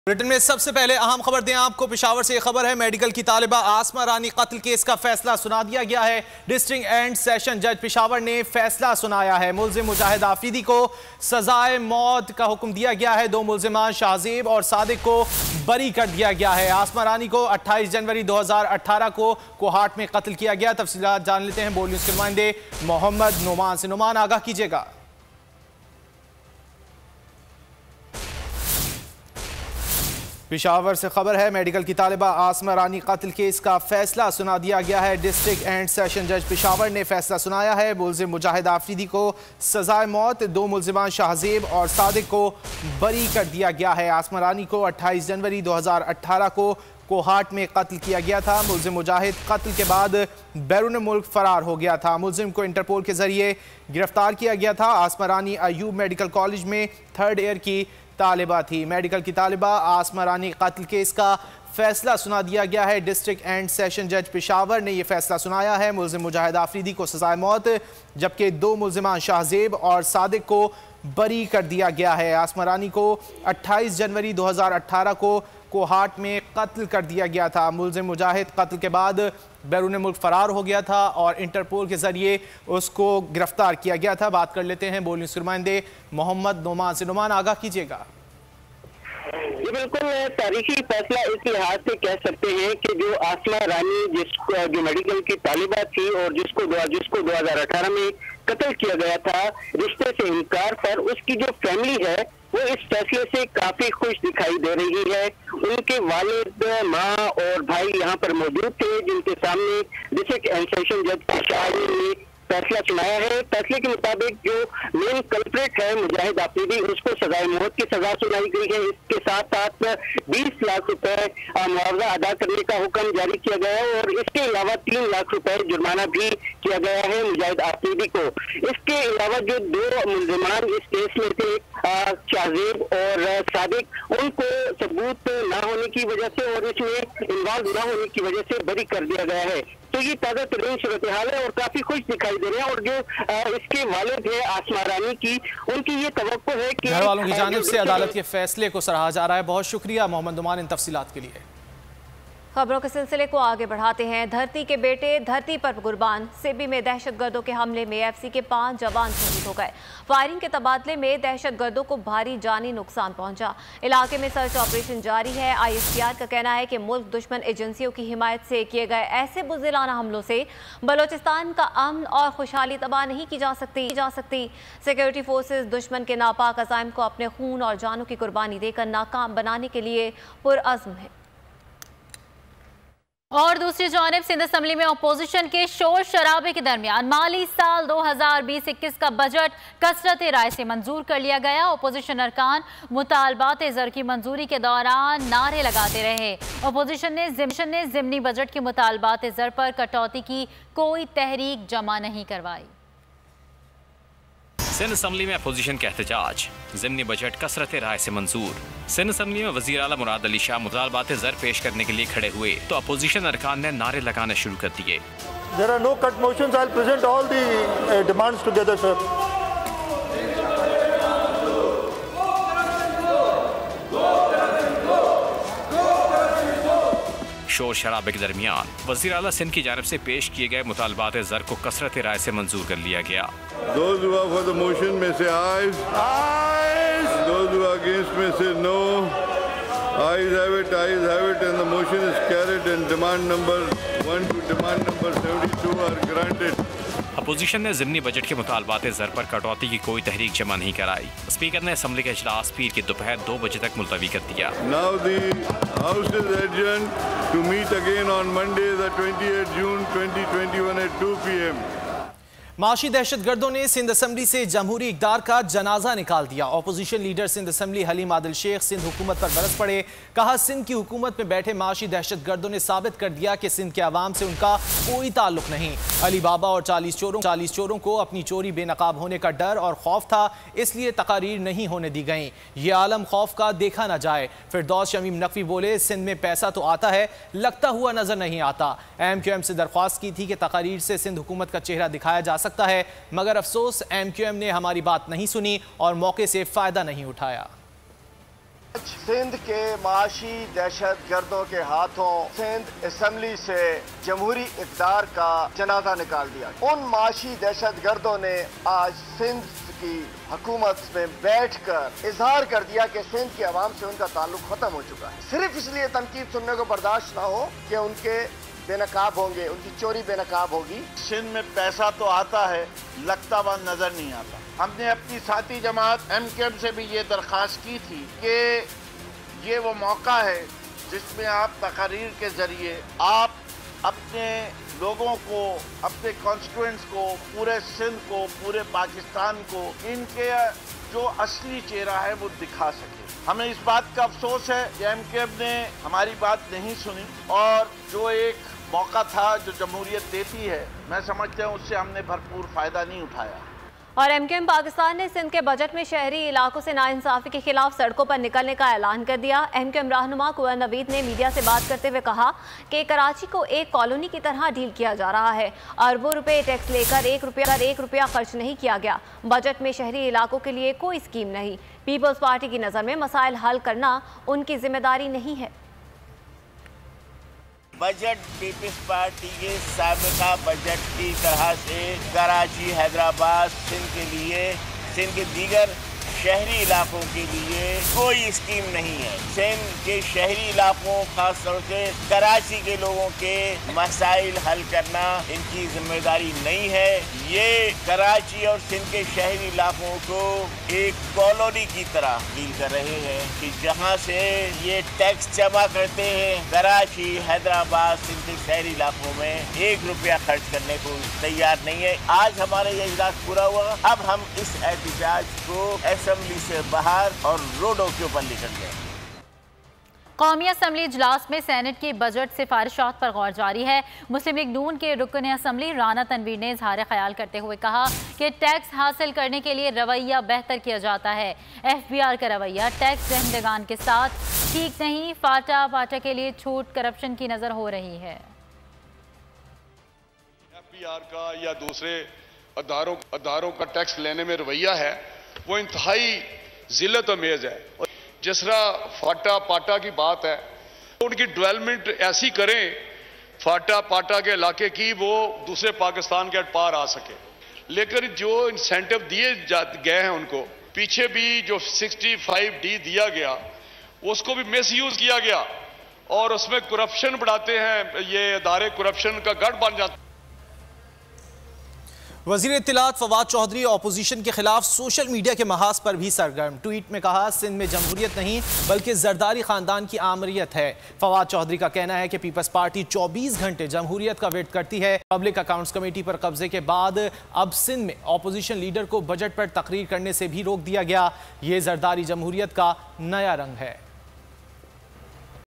Britain में सबसे पहले अहम खबर दें आपको। पेशावर से खबर है, मेडिकल की तालिबा आसमा रानी कत्ल केस का फैसला सुना दिया गया है। डिस्ट्रिक्ट एंड सेशन जज पेशावर ने फैसला सुनाया है। मुल्जिम मुजाहिद आफरीदी को सजाए मौत का हुक्म दिया गया है। दो मुल्जिमान शाहजेब और सादिक को बरी कर दिया गया है। आसमा रानी को 28 जनवरी 2018 को कोहाट में कत्ल किया गया। तफसीलात जान लेते हैं बोल न्यूज के नुमाइंदे मोहम्मद नुमान से। नुमान, आगाह कीजिएगा। पेशावर से खबर है, मेडिकल की तालिबा आसमा रानी कत्ल केस का फैसला सुना दिया गया है। डिस्ट्रिक्ट एंड सेशन जज पेशावर ने फैसला सुनाया है। मुल्जिम मुजाहिद आफरीदी को सजाए मौत, दो मुल्जिमान शाहजेब और सादिक को बरी कर दिया गया है। आसमा रानी को 28 जनवरी 2018 को कोहाट में कत्ल किया गया था। मुल्जिम मुजाहिद कत्ल के बाद बैरून मुल्क फरार हो गया था। मुल्जिम को इंटरपोल के जरिए गिरफ्तार किया गया था। आसमा रानी अयूब मेडिकल कॉलेज में 3rd ईयर की तालिबा थी। मेडिकल की तालिबा आसमा रानी कत्ल केस का फैसला सुना दिया गया है। डिस्ट्रिक्ट एंड सेशन जज पेशावर ने यह फैसला सुनाया है। मुल्जिम मुजाहिद आफरीदी को सजाए मौत, जबकि दो मुल्जिमान शाहजेब और सादिक को बरी कर दिया गया है। आसमा रानी को 28 जनवरी 2018 को कोहाट में कत्ल कर दिया गया था। मुल्जिम मुजाहिद कत्ल के बाद बैरून मुल्क फरार हो गया था और इंटरपोल के जरिए उसको गिरफ्तार किया गया था। बात कर लेते हैं बोल न्यूज के नुमाइंदे मोहम्मद नुमान से। नुमान, आगाह कीजिएगा। ये बिल्कुल तारीखी फैसला इस लिहाज से कह सकते हैं कि जो आसमा रानी जो मेडिकल की तालिबा थी और जिसको 2018 में कत्ल किया गया था रिश्ते से इनकार पर, उसकी जो फैमिली है वो इस फैसले से काफी खुश दिखाई दे रही है। उनके वालिद, माँ और भाई यहाँ पर मौजूद थे, जिनके सामने डिस्ट्रिक्ट एंड सेशन जज पेशावर ने फैसला सुनाया है। फैसले के मुताबिक जो मेन कल्प्रेट है मुजाहिद आफरीदी, उसको सजाए मौत की सजा सुनाई गई है। इसके साथ साथ 20 लाख रुपए मुआवजा अदा करने का हुक्म जारी किया गया है और इसके अलावा 3 लाख रुपए जुर्माना भी किया गया है मुजाहिद आफरीदी को। इसके अलावा जो दो मुल्जिमान इस केस में थे, शाहजेब और सादिक, उनको सबूत न होने की वजह से और इसमें इन्वॉल्व न होने की वजह से बरी कर दिया गया है। तो ये ताज़ा तरीन सूरत हाल है और काफी खुश दिखाई दे रहे हैं। और जो इसके वालिद है आसमा रानी की, उनकी ये तवक्को है कि घर वालों की जानिब से अदालत के फैसले को सराहा जा रहा है। बहुत शुक्रिया मोहम्मद नुमान इन तफसीलात के लिए। खबरों के सिलसिले को आगे बढ़ाते हैं। धरती के बेटे धरती पर कुर्बान। सिबी में दहशतगर्दों के हमले में एफसी के 5 जवान शहीद हो गए। फायरिंग के तबादले में दहशतगर्दों को भारी जानी नुकसान पहुंचा। इलाके में सर्च ऑपरेशन जारी है। ISPR का कहना है कि मुल्क दुश्मन एजेंसियों की हिमायत से किए गए ऐसे बुज़दिलाना हमलों से बलोचिस्तान का अमन और खुशहाली तबाह नहीं की जा सकती। सिक्योरिटी फोर्सेज दुश्मन के नापाक अज़ाइम को अपने खून और जानों की कुर्बानी देकर नाकाम बनाने के लिए पुरअज़्म है। और दूसरी जानिब सिंध असम्बली में अपोजिशन के शोर शराबे के दरमियान माली साल 2020-21 का बजट कसरत राय से मंजूर कर लिया गया। अपोजिशन अरकान मुतालबात ज़र की मंजूरी के दौरान नारे लगाते रहे। अपोजिशन ने ज़िमनी बजट के मुतालबात ज़र पर कटौती की कोई तहरीक जमा नहीं करवाई। सिंध असम्बली में अपोजिशन का एहतजाज, ज़िमनी बजट कसरत राय से मंजूर। सिंध असम्बली में वज़ीर आला मुराद अली शाह मुतालबात ज़र पेश करने के लिए खड़े हुए तो अपोजिशन अरकान ने नारे लगाने शुरू कर दिए। There are no cut motions. I'll present all the demands together, sir. शोर शराबे के दरमियान वज़ीर आला सिंध की जानिब से पेश किए गए मुतालबात ज़र को कसरत राय से मंजूर कर लिया गया। Those who are for the motion may say ayes. Ayes. Those who are against may say no. Ayes have it, and the motion is carried and demand number 1 to demand number 72 are granted. Opposition ने ज़िमनी budget के मुतालबात ज़र पर कटौती की कोई तहरीक जमा नहीं कराई। स्पीकर ने असम्बली का इजलास पीर की दोपहर 2 बजे तक मुलतवी कर दिया। Now the House is adjourned to meet again on Monday, the 28th June 2021 at 2 p.m. माशी दहशतगर्दों ने सिंध असम्बली से जमहूरी इक़दार का जनाजा निकाल दिया। Opposition leader Sindh assembly Haleem Adil Sheikh Sindh हुकूमत पर बरस पड़े। कहा, सिंध की हुकूमत में बैठे माशी दहशतगर्दों ने साबित कर दिया कि सिंध के अवाम से उनका कोई ताल्लुक नहीं। अली बाबा और 40 चोरों को अपनी चोरी बेनकाब होने का डर और खौफ था, इसलिए तकारीर नहीं होने दी गई। ये आलम खौफ का देखा न जाए। फिरदौस शमीम नकवी बोले, सिंध में पैसा तो आता है, लगता हुआ नजर नहीं आता। MQM से दरख्वास्त की थी कि तकारीर से सिंध हुकूमत का चेहरा दिखाया जा सकता है, मगर अफसोस MQM ने हमारी बात नहीं सुनी और मौके से फायदा नहीं उठाया। सिंध के माशी दहशत गर्दों के हाथों सिंध असेंबली से जमहूरी इक़्तिदार का जनाजा निकाल दिया। उन माशी दहशत गर्दों ने आज सिंध की हुकूमत में बैठकर इजहार कर दिया कि सिंध की आवाम से उनका ताल्लुक खत्म हो चुका है। सिर्फ इसलिए तनकीद सुनने को बर्दाश्त ना हो कि उनके बेनकाब होंगे, उनकी चोरी बेनकाब होगी। सिंध में पैसा तो आता है, लगता बंद नजर नहीं आता। हमने अपनी साथी जमात MKM से भी ये दरख्वास्त की थी कि ये वो मौका है जिसमें आप तकारीर के जरिए आप अपने लोगों को, अपने कॉन्स्टिट्यूएंट्स को, पूरे सिंध को, पूरे पाकिस्तान को इनके जो असली चेहरा है वो दिखा सके। हमें इस बात का अफसोस है कि MKM ने हमारी बात नहीं सुनी और जो एक मौका था जो जमहूरियत देती है, मैं समझता हूँ उससे हमने भरपूर फायदा नहीं उठाया। और MKM पाकिस्तान ने सिंध के बजट में शहरी इलाकों से नाइंसाफी के खिलाफ सड़कों पर निकलने का ऐलान कर दिया। MKM रहनुमा कुंवर नवीद ने मीडिया से बात करते हुए कहा कि कराची को एक कॉलोनी की तरह डील किया जा रहा है। अरबों रुपए टैक्स लेकर एक रुपया खर्च नहीं किया गया। बजट में शहरी इलाकों के लिए कोई स्कीम नहीं। पीपल्स पार्टी की नज़र में मसाइल हल करना उनकी जिम्मेदारी नहीं है। बजट पीपल्स पार्टी के साबिका बजट की तरह से कराची, हैदराबाद, सिंध के लिए, सिंध के दीगर शहरी इलाकों के लिए कोई स्कीम नहीं है। सिंध के शहरी इलाकों, खासतौर से कराची के लोगों के मसाइल हल करना इनकी जिम्मेदारी नहीं है। ये कराची और सिंध के शहरी इलाकों को एक कॉलोनी की तरह डील कर रहे हैं कि जहां से ये टैक्स जमा करते हैं। कराची, हैदराबाद, सिंध के शहरी इलाकों में 1 रुपया खर्च करने को तैयार नहीं है। आज हमारा ये इजलास पूरा हुआ, अब हम इस एहतजाज को असेंबली से बाहर और रोडों के ऊपर निकल गए। कौमी असम्बली इजलास में सेनेट की बजट सिफारिशात पर गौर जारी है। मुस्लिम लीग नून के रुकन असम्बली राना तनवीर ने इजहार ख्याल करते हुए कहा कि टैक्स हासिल करने के लिए रवैया बेहतर किया जाता है। FBR का रवैया टैक्स दहंदगान के साथ ठीक नहीं। फाटा पाटा के लिए छूट करप्शन की नजर हो रही है। FBR का या दूसरे अदारों का टैक्स लेने में रवैया है वो इंतहाई जिल्लत अमेज है। जिस तरह फाटा पाटा की बात है, उनकी डेवलपमेंट ऐसी करें फाटा पाटा के इलाके की वो दूसरे पाकिस्तान के पार आ सके। लेकिन जो इंसेंटिव दिए गए हैं उनको, पीछे भी जो 65D दिया गया उसको भी मिसयूज किया गया और उसमें करप्शन बढ़ाते हैं। ये अदारे करप्शन का गढ़ बन जाते हैं। वज़ीर इत्तलात फवाद चौधरी अपोजिशन के खिलाफ सोशल मीडिया के महाज पर भी सरगर्म। ट्वीट में कहा, सिंध में जमहूरियत नहीं बल्कि जरदारी खानदान की आमरीत है। फवाद चौधरी का कहना है कि पीपल्स पार्टी 24 घंटे जमहूरियत का वेट करती है। पब्लिक अकाउंट्स कमेटी पर कब्जे के बाद अब सिंध में अपोजिशन लीडर को बजट पर तकरीर करने से भी रोक दिया गया। ये जरदारी जमहूरियत का नया रंग है।